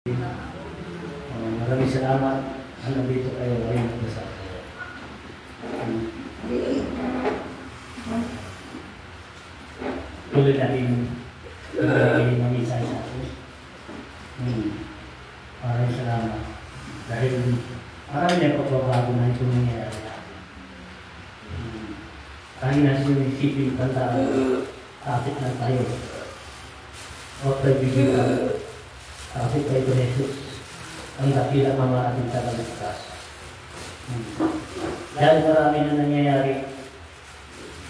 Maraming salamat. Nandito kayo ngayon sa kayo. Tuloy natin mamisay sa akin. Maraming salamat. Dahil marami na pagbabago na ito nangyayari natin. Kahit na sinisipin tanda, kapit na tayo. O tayo bigyan. Kapit tayo ni Jesus. Ang dakilang mga ating tagaligtas. Dahil marami na nangyayari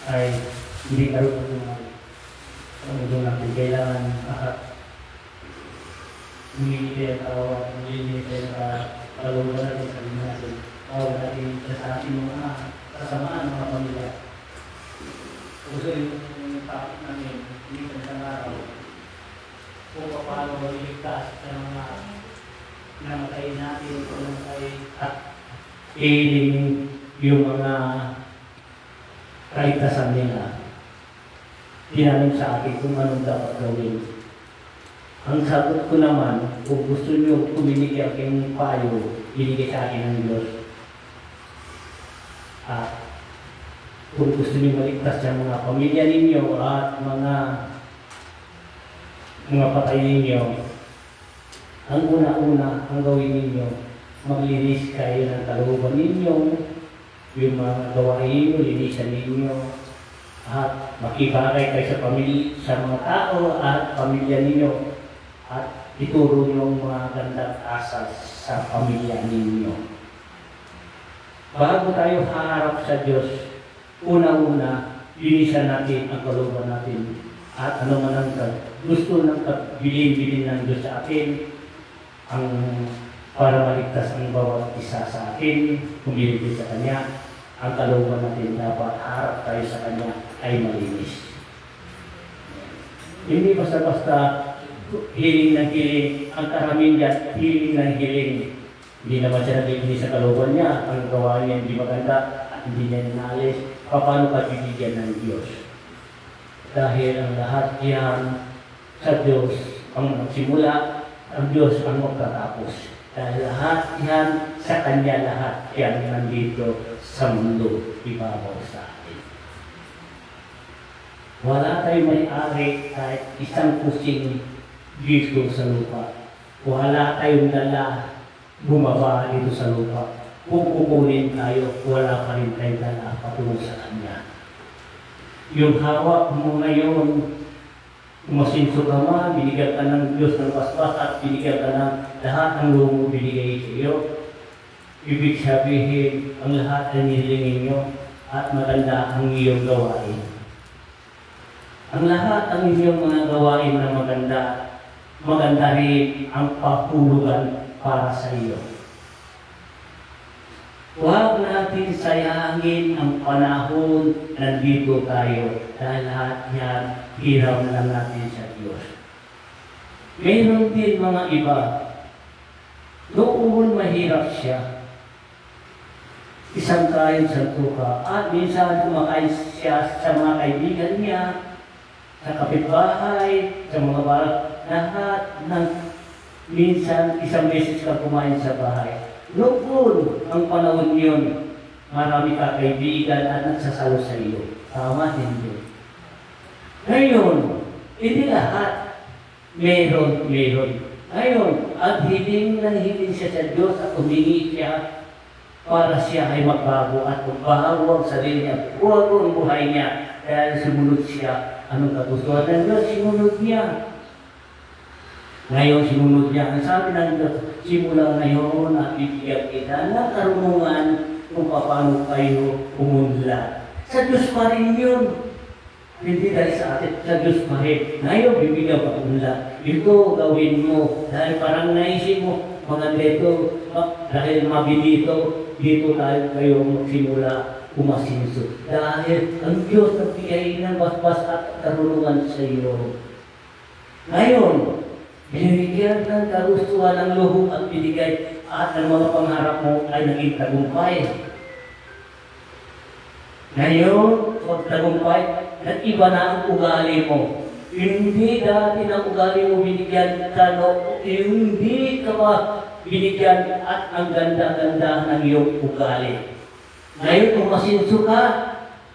ay hindi karoon ng doon natin kailangan humili tayo kawawa, humili tayo kaluluwa natin sa sarili natin, kawawa natin sa ating mga kasamaan, mga pamilya. Gusto yung topic namin, hindi sa isang araw, kung paano iligtas sa mga namatay natin, kung namatay at iling yung mga kaligtasan nila. Tinanong sa akin kung anong dapat gawin. Ang sagot ko naman, kung gusto nyo pumili aking payo, binigay sa akin ng Diyos. At kung gusto nyo maligtas sa mga pamilya ninyo at mga patay ninyo, ang una-una ang gawin ninyo, maglinis kayo ng kalooban ninyo, yung mga gawain ninyo, linisan ninyo, at makibagay kayo sa mga tao at pamilya ninyo, at ituro nyo ang mga gandang asal sa pamilya ninyo. Bago tayo haharap sa Diyos, una-una, linisan natin ang kalooban natin, at ano man ang gusto ng bilin ng Diyos sa atin, ang para maligtas ang bawat isa sa atin, humilipin sa Kanya, ang kalooban natin dapat harap tayo sa Kanya ay malinis. Hindi basta-basta hiling ng hiling, ang karamihan dyan, hiling ng hiling. Hindi naman siya naglinis sa kalooban niya, ang gawa niya hindi maganda at hindi niya ninalis. Paano ka bibigyan ng Diyos? Dahil ang lahat yan sa Diyos ang nagsimula, ang Diyos ang magtatapos. Dahil lahat yan sa Kanya, lahat yan nandito sa mundo, ibabaw sa atin. Wala tayong may-ari kahit isang kusing dito sa lupa. Wala tayong dala bumaba dito sa lupa. Kung kukunin tayo, wala pa rin tayong dala patungo sa Kanya. Yung hawak mo ngayon, masinso ka man, binigyan ka ng Diyos ng paspas at binigyan ka ng lahat ng lumo binigay sa iyo. Ibig sabihin, ang lahat ay nilingin nyo at maganda ang iyong gawain. Ang lahat ang inyong mga gawain na maganda, maganda rin ang papulugan para sa iyo. Huwag natin sayangin ang panahon nandito tayo dahil lahat yan hiram lang natin sa Diyos. Mayroon din mga iba, noon mahirap siya. Isang kain sa tuka at minsan kumakain siya sa mga kaibigan niya, sa kapitbahay, sa mga barak, lahat ng minsan isang beses ka kumain sa bahay. Noon, ang panahon yun, marami ka kaibigan at nagsasalo sa iyo. Tama, hindi. Ngayon, hindi lahat. Meron. Ngayon, at hiling siya sa Diyos at humingi siya para siya ay magbago at magbago ang sarili niya, bago ang buhay niya, dahil sumunod siya. Anong kagustuhan ng Diyos? Sumunod niya. Ngayon, sinunod niya. Ang sabi ng Diyos, simula ngayon at bibigyan kita ng karunungan kung paano kayo umunlad. Sa Diyos pa rin yun. Hindi dahil sa atin, sa Diyos pa rin. Ngayon, bibigyan ka umunlad. Ito gawin mo. Dahil parang naisip mo, mga dito, dahil mabilito, dito tayo kayo magsimula umasinso. Dahil ang Diyos nagbigay ng basbas at karunungan sa iyo. Ngayon, binibigyan ng kagustuhan ng loob at binigay at ang mga pangarap mo ay naging tagumpay. Ngayon, pag tagumpay, nag-iba na ang ugali mo. Hindi dati ng ugali mo binigyan ka, no? Hindi ka ba binigyan at ang ganda-ganda ng iyong ugali. Ngayon, kung masinso ka,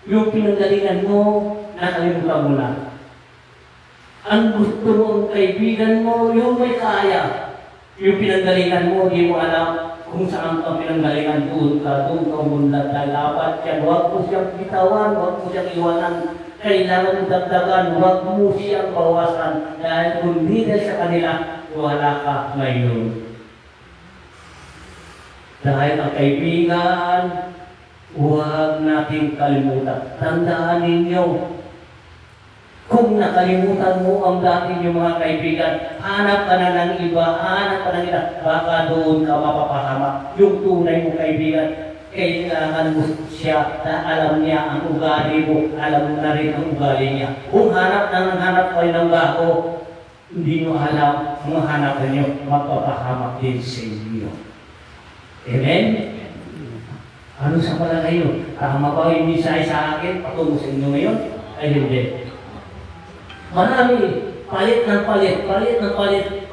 yung pinanggalingan mo, nakalimutan mo na. Ang gusto mo, ang kaibigan mo, yung may kaya. Yung pinanggalingan mo, di mo alam kung saan ka pinanggalingan, doon ka munlad na labat yan. Huwag mo siyang bitawan, huwag mo siyang iwanan. Kailangan mo dagdagan, huwag mo siyang bawasan. Dahil kung di na sa kanila, wala ka ngayon. Dahil ang kaibigan, huwag nating kalimutan. Tandaan ninyo, kung nakalimutan mo ang dati yung mga kaibigan, hanap ka na ng iba, hanap ka ng iba, baka doon ka mapapahama. Yung tunay mo kaibigan, kailangan mo siya na alam niya ang ugali mo, alam mo na rin ang ugali niya. Kung hanap kayo ng bago, hindi nyo alam, mga hanapan nyo, magpapahamak din sa inyo. Amen? Ano sa pala kayo? Tama ba yung mensahe sa akin? Patungo sa inyo ngayon? Ay hindi. Marami, palit ng palit,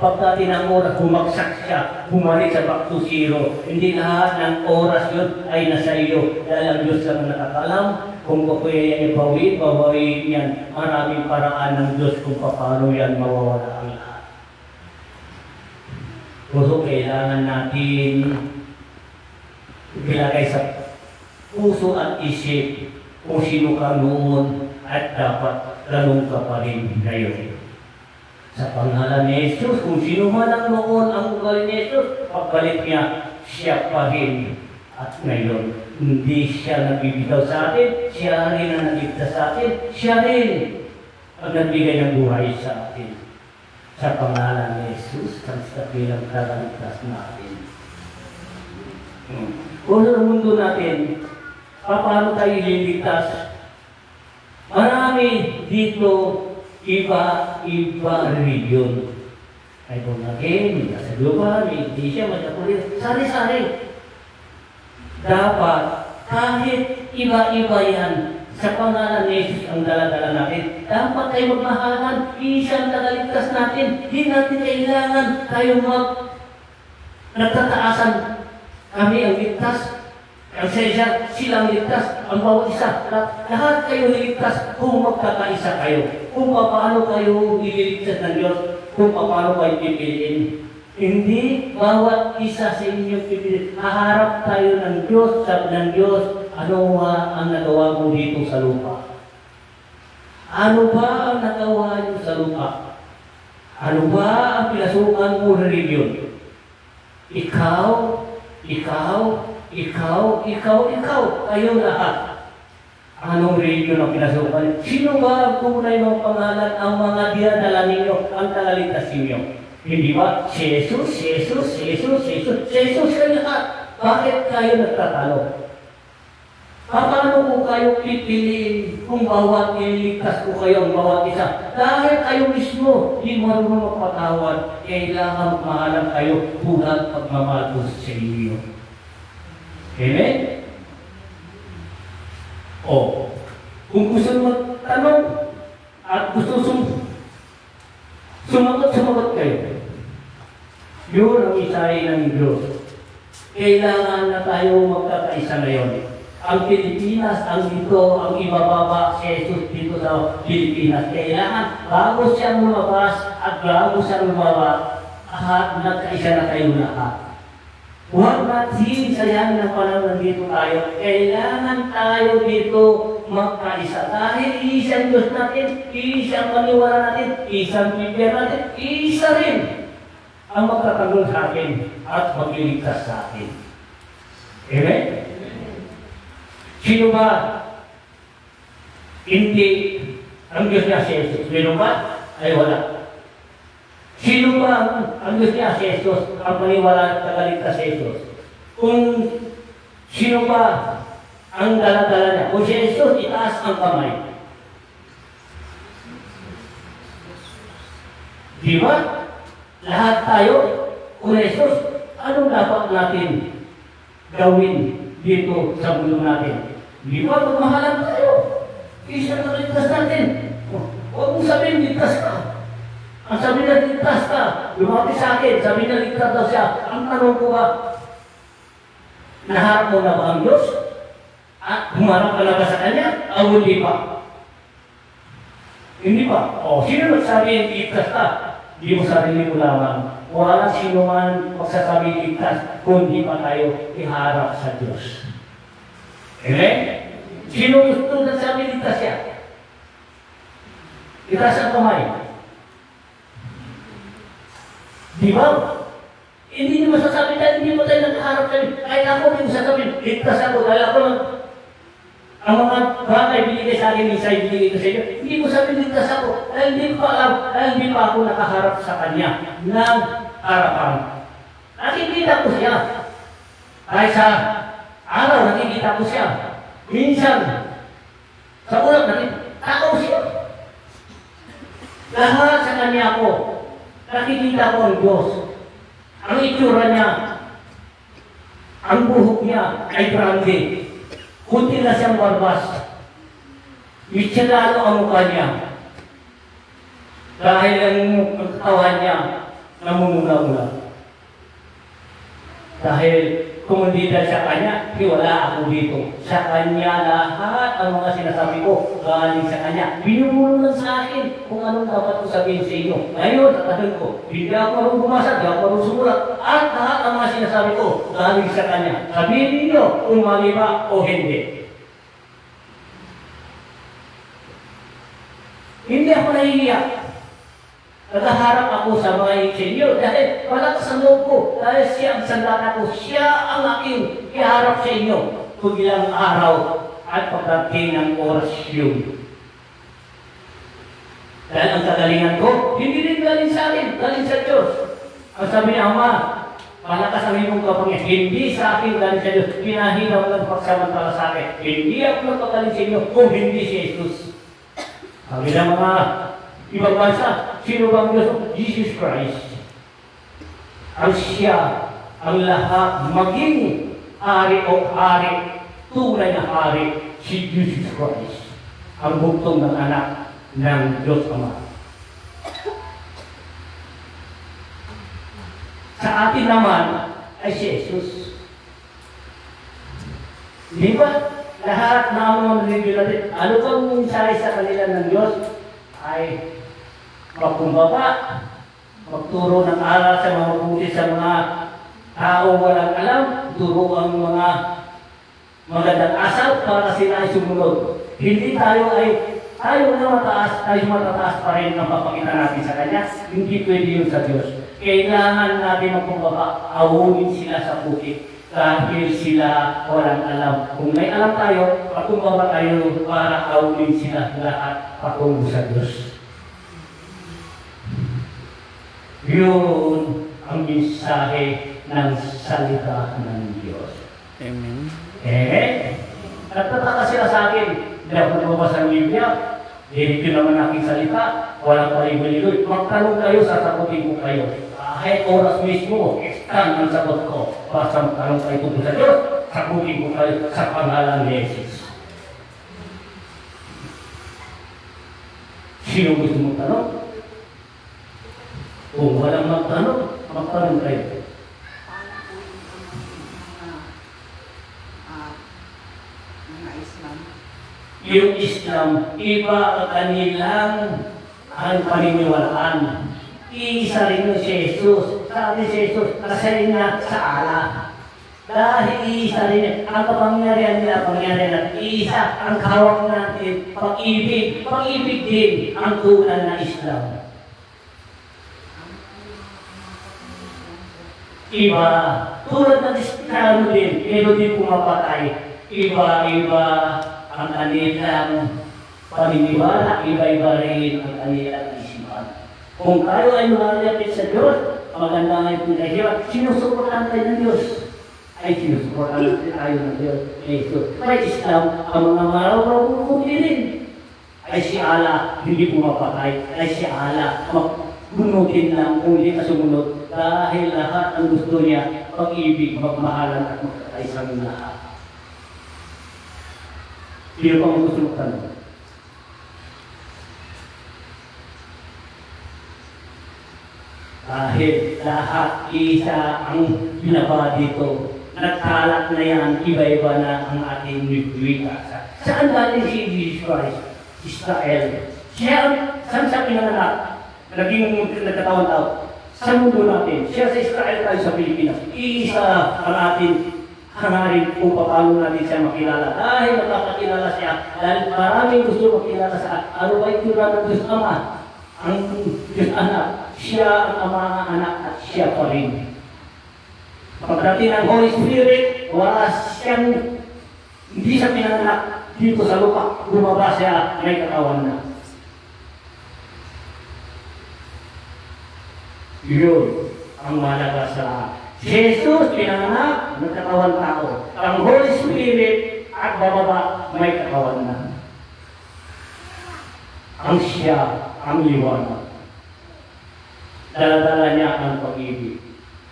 pagka tinang bumagsak siya, bumalik sa back to zero. Hindi lahat ng oras yun ay nasa iyo. Dahil ang Diyos lang nakakalam kung paano yan babawiin yan. Maraming paraan ng Diyos kung paano yan mawawala ang lahat. Puso kailangan natin ilagay sa puso at isip kung sino ka noon at dapat ganun ka pa rin ngayon. Sa pangalan ni Jesus, kung sino man ang noon ang ugali ni Jesus, pagbalik niya, siya pa rin. At ngayon, hindi siya nagbibitaw sa atin, siya rin ang nagligtas sa atin, siya rin ang nagbigay ng buhay sa atin. Sa pangalan ni Jesus, ang bilang tagaligtas natin. Kung sa mundo natin, paano tayo liligtas? Marami dito, iba-iba religion. Ay kung again, nasa global, hindi siya magkakulit. Sari-sari. Dapat, kahit iba-iba yan, sa pangalan ni Jesus ang dala-dala natin, dapat tayo magmahalan, isang tagaligtas natin. Hindi natin kailangan tayo nagtataasan. Kami ang ligtas. Ang siya, silang ligtas, ang bawat isa. Lahat kayo niligtas kung magkakaisa kayo. Kung paano kayo ililigtas ng Diyos, kung paano kayo pipiliin. Hindi bawat isa sa inyong pipiliin. Haharap tayo ng Diyos, sabi ng Diyos, ano ang nagawa mo dito sa lupa? Ano ba ang nagawa niyo sa lupa? Ano ba ang pinasukan mo religion? Ikaw, kayo lahat. Anong religion ang pinasukan? Sino ba ang tunay ng pangalan ang mga dinadala ninyo, ang tagaligtas ninyo? Hindi ba? Jesus kayo lahat. Bakit kayo nagtatalo? Paano ko kayo pipiliin kung bawat ililigtas ko kayo ang bawat isa? Dahil kayo mismo, di marunong magpatawad, kailangan mahalang kayo buhat pagmamahal ko sa inyo. Amen? O, kung gusto magtanong at gusto sumagot kayo, yun ang mensahe ng Diyos. Kailangan na tayo magkakaisa ngayon. Ang Pilipinas, ang ibababa si Jesus dito sa Pilipinas. Kailangan, bago siya lumabas at bago siya lumabas, nagkaisa na tayo lahat. Huwag natin sayangin ang panahon nandito tayo. Kailangan tayo dito magkaisa. Dahil isang Diyos natin, isang maniwala natin, isang Biblia natin, isa rin ang magtatanggol sa atin at magliligtas sa atin. Amen? Sino ba? Hindi ang Diyos niya si Jesus. Sino ba? Ay wala. Sino ba ang Diyos niya si Jesus? Ang paniwala at tagaligtas si Jesus. Kung sino ba ang dala-dala niya? Kung si Jesus, itaas ang kamay. Di ba? Lahat tayo, kung Jesus, anong dapat natin gawin dito sa mundo natin? Di ba? Magmahalan tayo. Isang tagaligtas natin. Huwag mong sabihin, ligtas ka. Ang sabi na ligtas ka, lumapit sa akin, sabi na ligtas daw siya. Ang tanong ko ba, naharap mo na ba ang Diyos? At humarap ka na ba sa Kanya? O hindi pa? Hindi pa. O, sino nagsabi ligtas ka? Hindi mo sarili mo lamang. Walang sino man magsasabi ligtas, kundi pa tayo iharap sa Diyos. Amen? Sino gusto nagsabi ligtas siya? Itaas ang kamay. Di ba? Hindi niyo masasabi dahil hindi mo tayo nagkaharap sa Diyos. Kahit ako hindi mo sasabihin, ligtas ako. Dahil ako lang, ang mga bagay binigay sa akin, minsan binigay ko sa inyo. Hindi mo sabihin, ligtas ako. Dahil hindi ko alam, dahil hindi pa ako nakaharap sa Kanya ng harapan. Nakikita ko siya. Kahit sa araw, nakikita ko siya. Minsan, sa ulang nakikita ko siya. Lahat sa Kanya ko, nakikita ko ang Diyos. Ang itsura niya, ang buhok niya ay grande. Kunti na siyang barbas. Mitsalalo ang mukha niya. Dahil ang katawan niya, namumula-mula. Dahil kung hindi dahil sa Kanya, wala ako dito. Sa Kanya lahat ang mga sinasabi ko, galing sa Kanya. Binumulong lang sa akin kung anong dapat ko sabihin sa inyo. Ngayon, tatanong ko, hindi ako marunong bumasa, hindi ako marunong sumulat. At lahat ang mga sinasabi ko, galing sa Kanya. Sabihin ninyo kung mali ba o hindi. Hindi ako nahihiya. Nagaharap ako sa mga insenyo dahil wala sa loob ko. Dahil siya ang sandata ko, siya ang aking iharap sa inyo kung ilang araw at pagdating ng oras yun. Dahil ang kagalingan ko, hindi rin galing sa akin, galing sa Diyos. Ang sabi niya, Ama, malakas ang iyong kapangyarihan. Hindi sa akin galing sa Diyos. Pinahiraw ng pagsamantala sa akin. Hindi ako nagpagaling sa inyo kung hindi si Jesus. Sabi ng mga ibang bansa, sino bang Diyos? Jesus Christ. Ang siya, ang lahat, maging hari o hari, tunay na hari, si Jesus Christ. Ang bugtong ng anak ng Diyos Ama. Sa atin naman ay si Jesus. Di ba? Lahat na mga nilibyo natin, ano bang mensahe sa kanila ng Diyos? Ay magkumbaba, magturo ng aral sa mga mabuti sa mga tao walang alam, turo ang mga magandang asal para sila ay sumunod. Hindi tayo na mataas, tayo matataas pa rin ang papakita natin sa Kanya. Hindi pwede yun sa Diyos. Kailangan natin magkumbaba, awunin sila sa bukit. Dahil sila walang alam. Kung may alam tayo, magkumbaba tayo para awunin sila lahat patungo sa Diyos. Yun ang mensahe ng salita ng Diyos. Amen. Nagtataka sila sa akin. Hindi ako nagbabasa ng Biblia. Dito naman aking salita. Walang paligoy-ligoy. Magtanong kayo, sasagutin ko kayo. Kahit oras mismo, stand ang sagot ko. Basta magtanong kayo tungkol sa Diyos, sagutin ko kayo sa pangalan ni Jesus. Sino gusto mong tanong? Kung walang magtanong kayo. Yung Islam, iba ang kanilang ang paniniwalaan. Iisa rin si Jesus. Sabi si Jesus, kasarin na sa ala. Dahil iisa rin, ang kapangyarihan nila, pangyarihan natin, iisa ang kawak natin, pag-ibig. Pag-ibig din ang tunay na Islam. Iba, tulad ng Kristiyano din, meron din pumapatay. Iba-iba ang kanilang paniniwala, iba-iba rin ang kanilang isipan. Kung tayo ay malapit sa Diyos, maganda ngayon kung tayo, sinusuportan tayo ng Diyos. Ay sinusuportan natin tayo ng Diyos. May Islam, ang mga maraw-raw kung din. Ay si Allah, hindi pumapatay. Ay si Allah, magbunutin lang kung hindi ka sumunod. Dahil lahat ang gusto niya, pag-ibig, magmahalan at magkakaisang lahat. Sino pang gusto magtanong? Dahil lahat isa ang binaba dito. Nagkalat na yan, iba-iba na ang ating wika. Saan galing si Jesus Christ? Israel. Saan siya pinanganak? Naging nagkatawang tao. Sa mundo natin, siya sa Israel tayo sa Pilipinas. Iisa ang ating hangarin kung paano natin siya makilala. Dahil magkakakilala siya, dahil maraming gusto makilala sa ano ba yung ng Diyos Ama? Ang Diyos Anak. Siya ang Ama ng Anak at siya pa rin. Pagdating ng Holy Spirit, wala siyang, hindi siya pinanganak dito sa lupa. Bumaba siya, may katawan na. Yun ang malaga sa Jesus, pinanganak, nagkatawan tao. Ang Holy Spirit at bababa, may katawan na. Ang siya, ang liwanag. Dala-dala niya ang pag-ibig.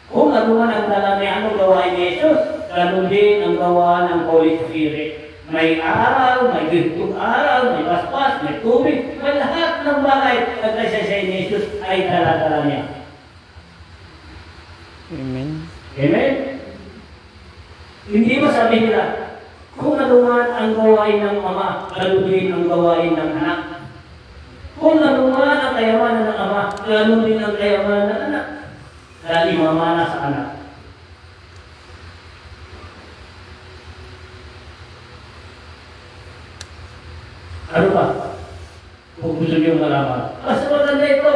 Kung ano man ang dala niya, anong gawain ni Jesus, ganun din ang gawa ng Holy Spirit. May araw, may gintong araw, may paspas, may tubig, may lahat ng bagay na nagsasay ni Jesus ay dala-dala niya. Amen. Amen? Hindi ba sabi nila, kung ano man ang gawain ng Ama, ganun din ang gawain ng anak. Kung ano man ang kayamanan ng Ama, ganun din ang kayamanan ng anak. Dahil mamana sa anak. Ano ba? Kung gusto niyo malaman. Basta maganda ito.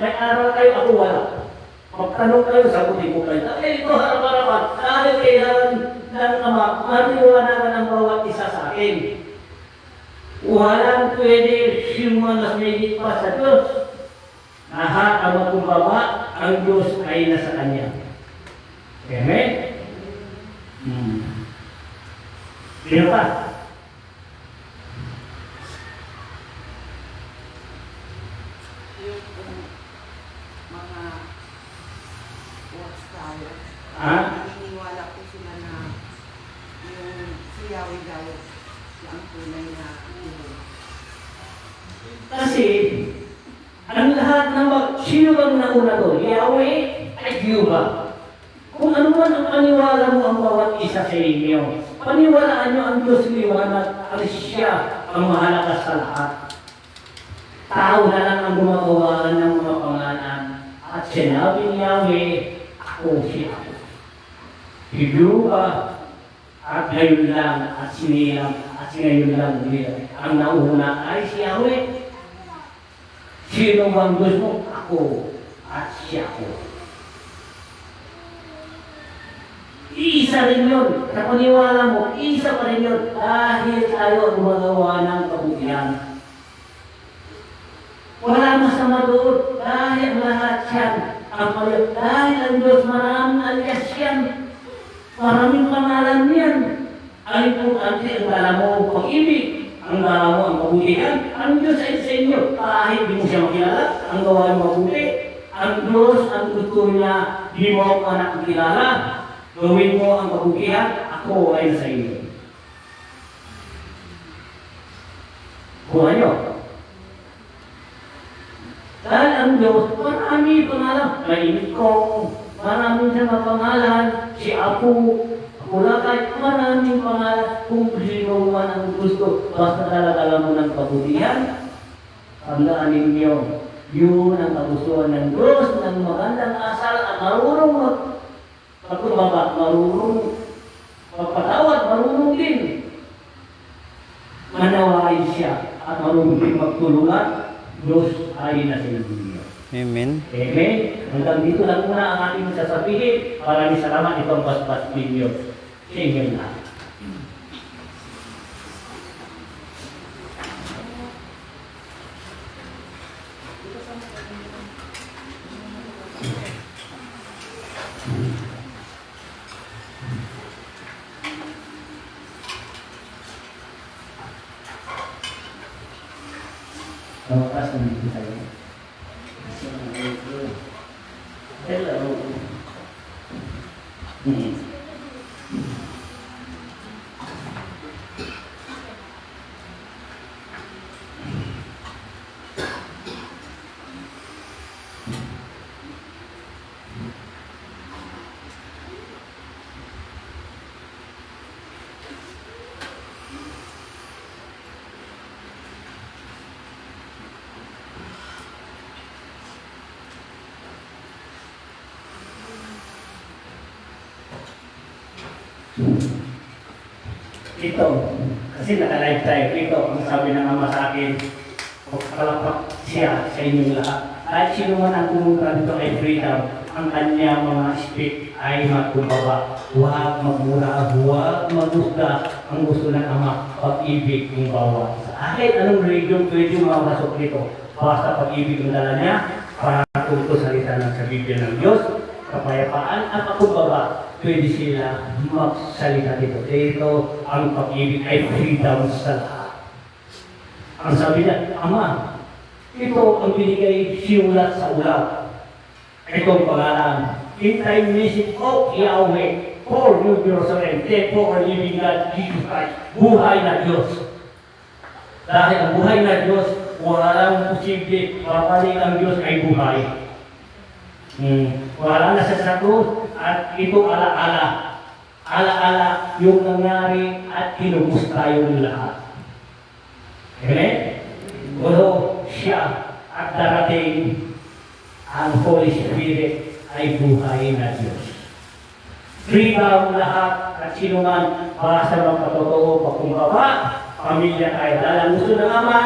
May araw kayo, ako wala. Magtanong kayo, sagutin ko kayo. Ito harap-harapan. Dahil kailangan ng Ama, mariwanagan ang bawat isa sa akin. Walang pwede simulan may higit pa sa Diyos. Lahat ang magkumbaba, ang Diyos ay nasa Kanya. Amen? Sino pa? Yung mga tayo, naniniwala po sila na yung si Yahweh daw ang tunay na Diyos. Kasi, ang lahat ng sino bang nauna doon? Yahweh ay Jehovah. Kung ano man ang paniwala mo ang bawat isa sa inyo, paniwalaan nyo ang Diyos liwanag, ang siya ang mahalaga sa lahat. Tao na lang ang gumagawa ng mga pangalan. At sinabi ni Yahweh, ako siya. Jehovah, at ngayon lang, at sinilang, at ngayon lang nila. Ang nauna ay si Yahweh. Sino bang Diyos mo? Ako at siya ko. Isa rin yun. Sa paniwala mo, isa pa rin yun. Dahil tayo gumagawa ng kabutihan. Wala masama doon. Dahil lahat yan ang paliw. Dahil ang Diyos maraming alias yan. Maraming pangalan yan. Ang importante ang dala mo pag-ibig. Ang dala mo ang kabutihan. Ang Diyos ay sa inyo. Kahit di mo siya makilala, ang gawa mo mabuti. Ang Diyos ang gusto niya, di mo ang anak makilala. Gawin mo ang kabutihan, ako ay sa inyo. Kuha nyo. Dahil ang Diyos, marami pangalan. Mainit kong, maraming sa mga pangalan. Si Apo, wala kahit maraming pangalan kung sino man ang gusto. Basta dala-dala mo ng kabutihan. Tandaan ninyo, yun ang kagustuhan ng Diyos, ng magandang asal at marunong magpapababa, marunong magpatawad, marunong din manawain siya at marunong din magtulungan. Diyos ay nasa inyo. Amen. Amen. Hanggang dito lang muna ang ating sasabihin. Maraming salamat itong paspas ninyo. Amen na. Kamukas nandito tayo. Hello. Ito, kasi naka-live tayo. Ito, ang sabi ng ama sa akin, pagkalakpak siya sa inyong lahat. Kahit sino man ang pumunta dito ay freedom, ang kanya mga speak ay magkumbaba. Huwag magmura, huwag magusga ang gusto ng ama, pag-ibig ng bawat. Sa akin, anong religion pwede makasok dito? Basta pag-ibig ng dala niya, para tungkol salita ng sa Biblia ng Diyos, kapayapaan at pakumbaba, pwede sila magsalita dito. Dito, ang pag-ibig ay freedom sa lahat. Ang sabi niya, Ama, ito ang binigay sinulat sa ulat. Itong pangalan, in time message of Yahweh, for New Jerusalem, therefore living God, Jesus Christ, buhay na Diyos. Dahil ang buhay na Diyos, walang posible, babalik ang Diyos ay buhay. Wala na sa krus at ito ala-ala. Ala-ala yung nangyari at kinubos tayo ng lahat. Amen? Pero siya at darating ang Holy Spirit ay buhay na Diyos. Freedom lahat at sino man basta ng patotoo pagkumbaba, pamilya tayo. Dahil ang gusto ng Ama,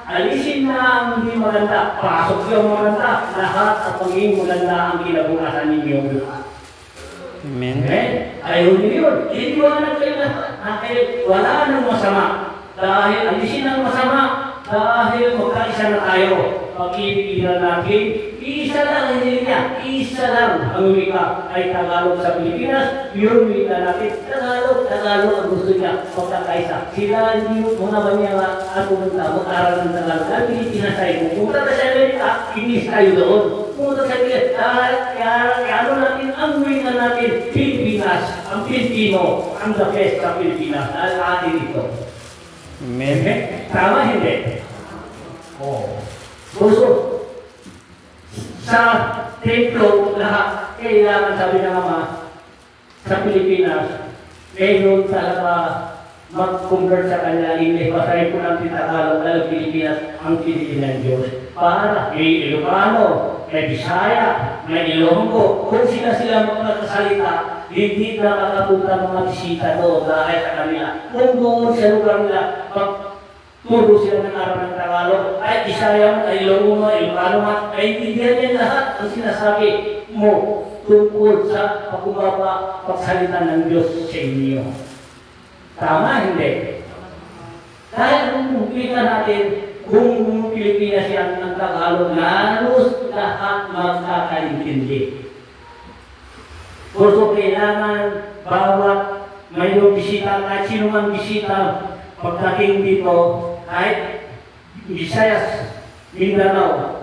alisin na ang hindi maganda, pasok yung maganda, lahat at pagiging maganda ang kinabukasan ninyo lahat. Amen. Amen? Ayaw niyo yun. Iniwanan kayo lahat. Dahil wala nang masama. Dahil alisin ang masama. Dahil magkaisa na tayo. Pag-ibig na natin. Isa lang ang hindi niya. Isa lang ang wika ay Tagalog sa Pilipinas. Yung wika natin. Tagalog ang gusto niya. Magkakaisa. Sila hindi mo na ba niya at pumunta mag-aral ng Tagalog. Dahil Pilipinas tayo. Pumunta ka sa Amerika, inis tayo doon. Pumunta sa Pilipinas. Kaya natin ang wika natin. Pilipinas. Ang Pilipino. Ang the best sa Pilipinas. Dahil atin ito. Amen. Okay? Tama hindi? Oo. Gusto. Sa templo, lahat, kailangan sabi ng Ama, sa Pilipinas, mayroon talaga mag-convert sa kanya, English, basahin ko ng Tagalog, dahil Pilipinas, ang piliin ng Diyos. Para, may Ilocano, may Bisaya, may Ilonggo, kung sila magkakasalita, hindi na makakapunta mga bisita doon dahil sa kanila. Kung doon sa lugar nila, turo sila ng araw ng Tagalog, ay Bisaya, ay Ilonggo, ay Ilocano, ay intindihan niya lahat ang sinasabi mo tungkol sa pagkumaba, pagsalita ng Diyos sa inyo. Tama, hindi? Dahil kung kita natin, kung Pilipinas yan ng Tagalog, halos lahat magkakaintindi. Kung kailangan bawat mayroong bisita, kahit sino man bisita, pagdating dito, kahit Visayas, Mindanao,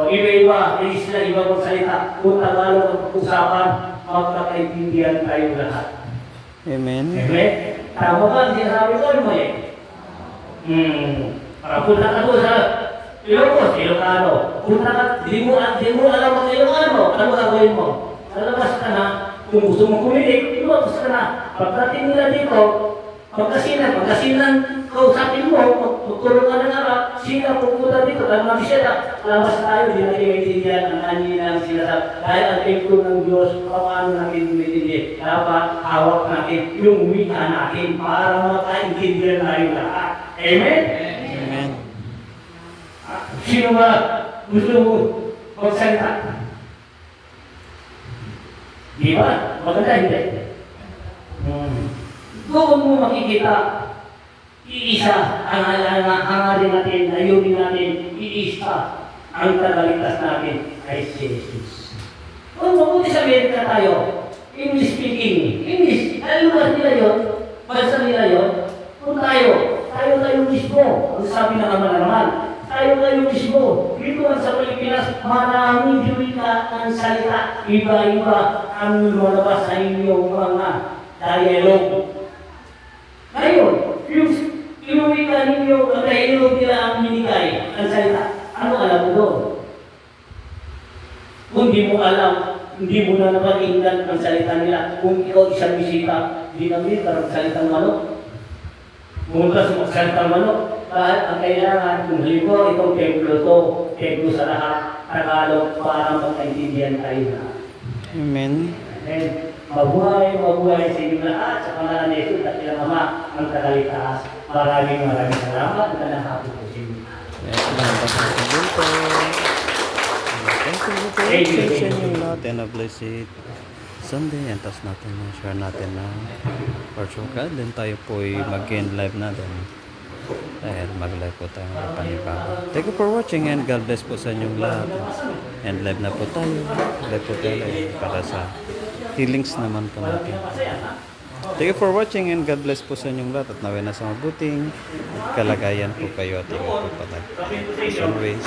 iba-iba, isla, iba kong salita, kung Tagalog ang pag-usapan, magkakaintindihan tayo lahat. Amen. Amen? Tama ba ang sinasabi ko mo eh? Punta ka doon sa Ilocos, Ilocano. Punta ka, di mo alam ang Ilocano. Ano gagawin mo? Lalabas ka na, kung gusto mong kumilig, lumabas ka na. Pagdating nila dito, pagkasinan, kausapin mo, magtulong ka ng arap, sila pupunta dito, dahil mabisita, labas tayo, di natin maintindihan ang kanina ang sinasabi. Dahil ang templo ng Diyos, paano natin maintindihan? Dapat hawak natin yung wika natin para makaintindihan tayo lahat. Amen? Amen. Sino ba gusto mo magsalita? Di ba? Maganda, hindi? Doon mo makikita, iisa ang hangarin natin, ayunin natin, iisa ang tagaligtas natin ay si Jesus. Kung mabuti sa Amerika tayo, English speaking, English, lugar nila yun, bansa nila yun, kung tayo mismo, ang sabi ng Ama naman, tayo mismo, dito man sa Pilipinas, maraming wika ang salita, iba-iba ang lumalabas sa inyong mga dialogue. Ngayon, yung wika ninyo, ang dialogue nila ang minigay, ang salita, ano alam mo doon? Kung di mo alam, hindi mo na napakinggan ang salita nila. Kung ikaw isang bisita, di namin parang salitang manok. Pumunta sa magsalitang manok. Dahil ang kailangan, kung halimbawa itong templo sa lahat, Tagalog para magkaintindihan tayo na. Amen. And Mabuhay sa inyong lahat sa pangalan ni Jesus at ilang Ama ang tagalitaas. Maraming salamat. Magandang hapon po sa inyo. Yes, salamat sa dito. Thank you for watching sa inyong lahat and a blessed Sunday. And tapos natin share natin na virtual card. Then tayo po ay mag-end live natin. Dahil mag-live po tayo ng panibago. Thank you for watching and God bless po sa inyong lahat. And live na po tayo. Live po tayo para sa healings naman po natin. Thank you for watching and God bless po sa inyong lahat at naway na sa mabuting kalagayan po kayo at ingat po palagi. As always,